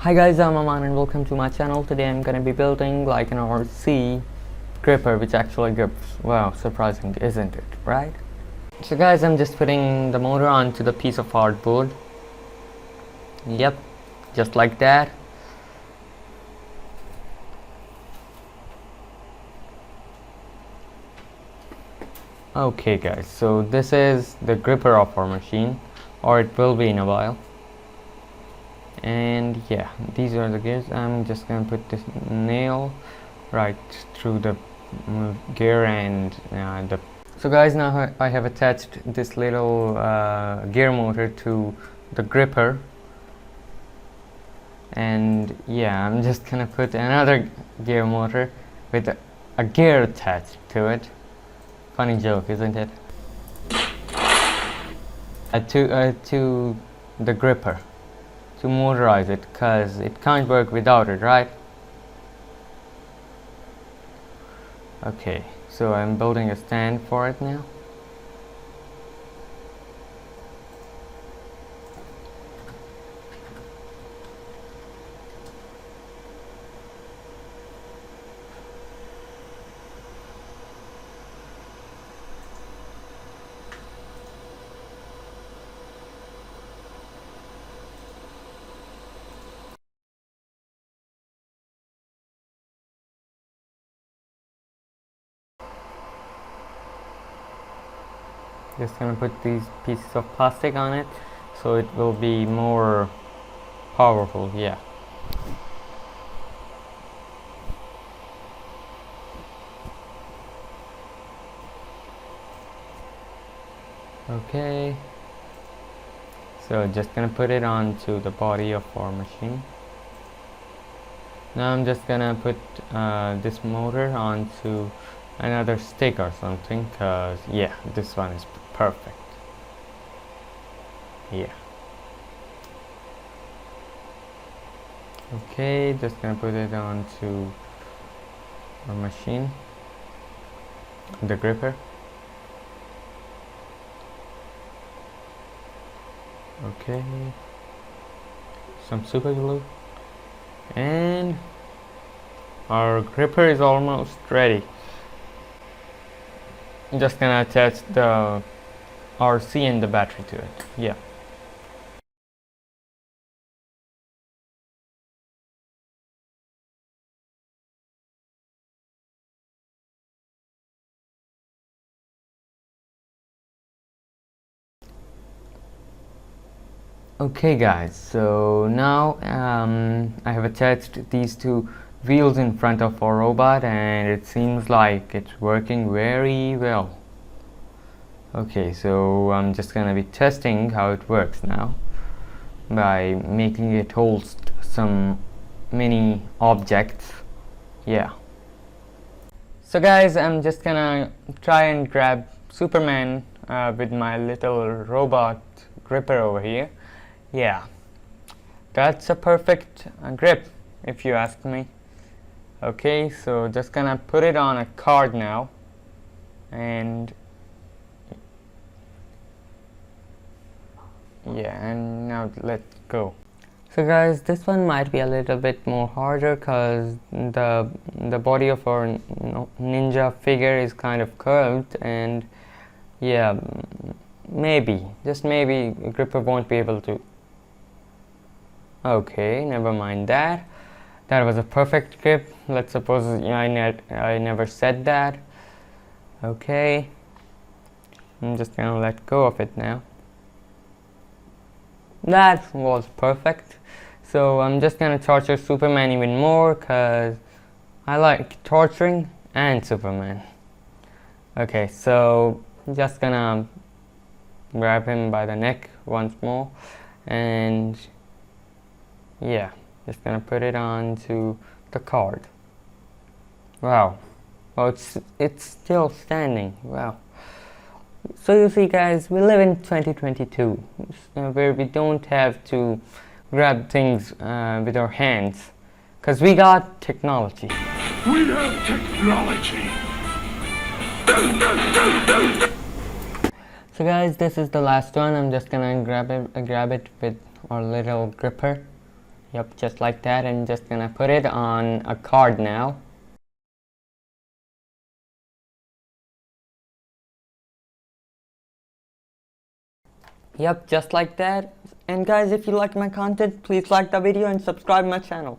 Hi guys, I'm Aman and welcome to my channel. Today I'm gonna be building like an RC gripper which actually grips. Wow, surprising, isn't it, right? So guys, I'm just putting the motor onto the piece of hardboard. Yep, just like that. Okay guys, so this is the gripper of our machine, or it will be in a while. And yeah, these are the gears. I'm just gonna put this nail right through the gear and the so guys, now I have attached this little gear motor to the gripper, and yeah, I'm just gonna put another gear motor with a gear attached to it. Funny joke, isn't it? To the gripper to motorize it, cause it can't work without it, right? Okay, so I'm building a stand for it now. Just gonna put these pieces of plastic on it so it will be more powerful. Yeah. Okay, so just gonna put it onto the body of our machine. Now I'm just gonna put this motor onto another stick or something, cause yeah, this one is perfect. Yeah. Okay, just gonna put it onto our machine, the gripper. Okay, some super glue, and our gripper is almost ready. I'm just gonna attach the RC and the battery to it. Yeah. Okay guys, so now I have attached these two wheels in front of our robot and it seems like it's working very well. Okay, so I'm just gonna be testing how it works now by making it hold some mini objects. Yeah. So guys, I'm just gonna try and grab Superman with my little robot gripper over here. Yeah, that's a perfect grip if you ask me. Okay, so just gonna put it on a card now, and yeah, and now let's go. So guys, this one might be a little bit more harder because the body of our ninja figure is kind of curved, and yeah, maybe, just maybe, a gripper won't be able to. Okay, never mind that. That was a perfect grip. Let's suppose I never said that. Okay, I'm just gonna let go of it now. That was perfect. So I'm just gonna torture Superman even more because I like torturing and Superman. Okay, so just gonna grab him by the neck once more, and yeah, just gonna put it onto the card. Wow. Oh, it's still standing. Wow. So you see guys, we live in 2022 where we don't have to grab things with our hands because we got technology. We have technology. So guys, this is the last one. I'm just gonna grab it with our little gripper. Yep, just like that, and just gonna put it on a card now. Yep, just like that. And guys, if you liked my content, please like the video and subscribe my channel.